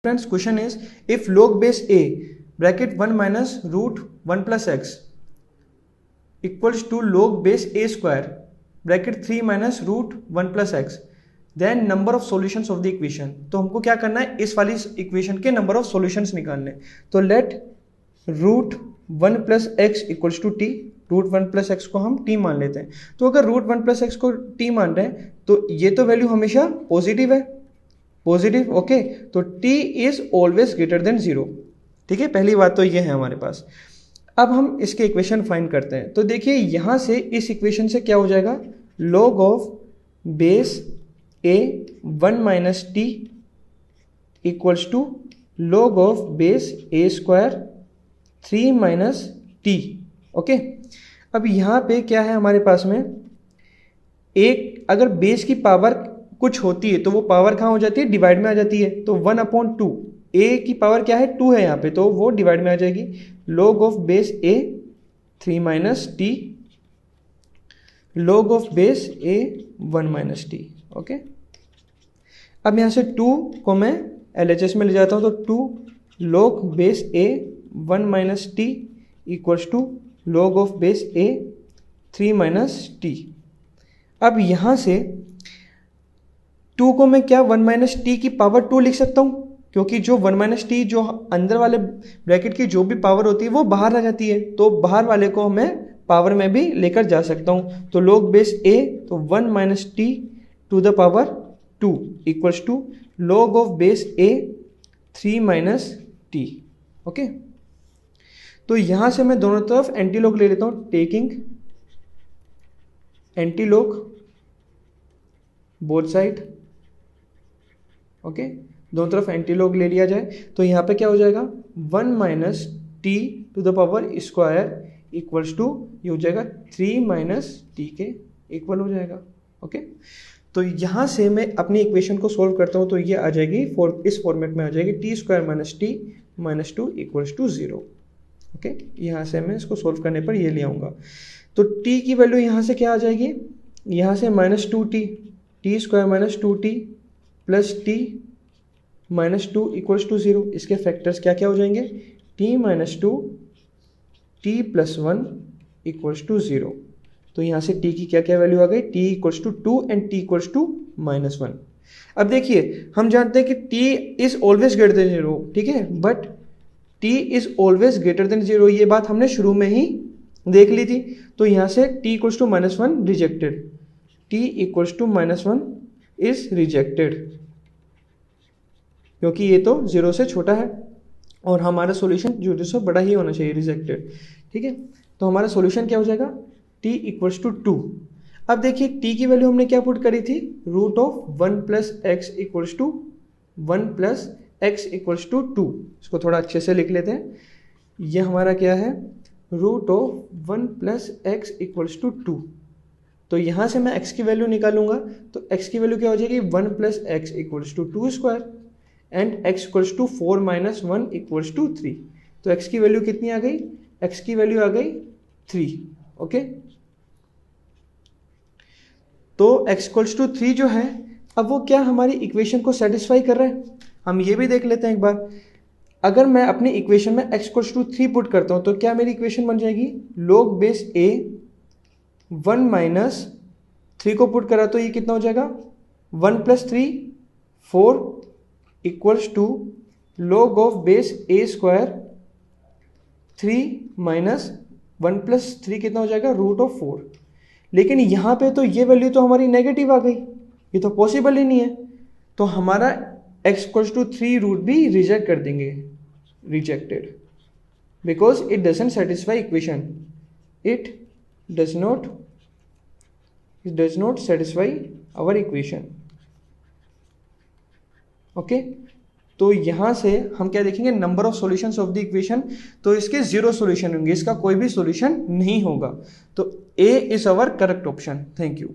Friends, question is, if log base a bracket 1 minus root 1 plus x equals to log base a square bracket 3 minus root 1 plus x, then number of solutions of the equation. तो हमको क्या करना है, इस वाली equation के number of solutions निकालने. तो let root 1 plus x equals to t. Root 1 plus x को हम टी मान लेते हैं. तो अगर रूट 1 प्लस एक्स को टी मान रहे हैं तो ये तो वैल्यू हमेशा पॉजिटिव है, पॉजिटिव. ओके, तो t is always greater than 0. ठीक है, पहली बात तो ये है हमारे पास. अब हम इसके इक्वेशन फाइंड करते हैं. तो देखिए यहां से इस इक्वेशन से क्या हो जाएगा, log of base a 1 minus t equals to log of base a square 3 minus t. Okay, अब यहाँ पे क्या है हमारे पास में, एक अगर बेस की पावर कुछ होती है तो वो पावर कहाँ हो जाती है, डिवाइड में आ जाती है. तो 1/2, a की पावर क्या है 2 है यहाँ पे, तो वो डिवाइड में आ जाएगी. log of base a 3 minus T log of base a 1 minus t. Okay, अब यहाँ से 2 को मैं LHS में ले जाता हूँ. तो 2 log base a 1 minus t equals to log of base a 3 minus t. अब यहाँ से 2 को मैं क्या 1 माइनस टी की पावर 2 लिख सकता हूँ, क्योंकि जो 1 माइनस टी जो अंदर वाले ब्रैकेट की जो भी पावर होती है वो बाहर आ जाती है. तो बाहर वाले को मैं पावर में भी लेकर जा सकता हूँ. तो log बेस a, तो 1 minus t to the power 2 equals to log of base a 3 minus t. Okay, तो यहां से मैं दोनों तरफ एंटी लॉग ले लेता हूं. Taking anti log both side. Okay, दोनों तरफ एंटी लॉग ले लिया जाए तो यहां पे क्या हो जाएगा, 1 minus t to the power square equals to ये हो जाएगा 3 माइनस टी के इक्वल हो जाएगा. ओके, तो यहां से मैं अपनी इक्वेशन को सोल्व करता हूं तो ये आ जाएगी इस फॉर्मेट में आ जाएगी t square minus t minus 2 equals to 0. Okay, यहाँ से मैं इसको सोल्व करने पर ये ले आऊँगा. तो t की वैल्यू यहाँ से क्या आ जाएगी, यहाँ से -2t, t square minus 2t plus t minus 2 equals to 0. इसके फैक्टर्स क्या क्या हो जाएंगे, t minus 2 t plus 1 equals to 0. तो यहाँ से t की क्या क्या वैल्यू आ गई, t equals to 2 and t equals to -1. अब देखिए हम जानते हैं कि t is always greater than 0. ठीक है, but t is always greater than 0, ये बात हमने शुरू में ही देख ली थी. तो यहाँ से t equals to -1 rejected, t equals to -1 is rejected, क्योंकि ये तो 0 से छोटा है और हमारा सॉल्यूशन 0 से बड़ा ही होना चाहिए, रिजेक्टेड. ठीक है, तो हमारा सॉल्यूशन क्या हो जाएगा, t इक्वल्स टू 2. अब देखिए t की वैल्यू हमने क्या पुट करी थी, root of 1 plus x equals to 1 plus x equals to 2. इसको थोड़ा अच्छे से लिख लेते हैं. ये हमारा क्या है, root of 1 plus x equals to 2. तो यहाँ से मैं x की वैल्यू निकालूंगा तो x की वैल्यू क्या हो जाएगी, 1 plus x equals to 2 square and x equals to 4 minus 1 equals to 3. तो x की वैल्यू कितनी आ गई, x की वैल्यू आ गई 3. ओके, तो x इक्वल्स टू 3 जो है, अब वो क्या हमारी इक्वेशन को सेटिस्फाई कर रहा है, हम ये भी देख लेते हैं एक बार. अगर मैं अपनी इक्वेशन में x इक्वल्स टू 3 पुट करता हूं तो क्या मेरी इक्वेशन बन जाएगी, log बेस a 1 माइनस 3 को पुट करा तो ये कितना हो जाएगा, 1 plus 3 4 equals to log of base a square 3 minus 1 plus 3 कितना हो जाएगा, रूट ऑफ 4. लेकिन यहाँ पे तो ये वैल्यू तो हमारी नेगेटिव आ गई, ये तो पॉसिबल ही नहीं है. तो हमारा x इक्वल्स टू 3 रूट भी रिजेक्ट कर देंगे, rejected, because it doesn't satisfy equation, it does not satisfy our equation. Okay, तो यहां से हम क्या देखेंगे, number of solutions of the equation. तो इसके 0 सॉल्यूशन होंगे, इसका कोई भी सॉल्यूशन नहीं होगा. तो A is our correct option. Thank you.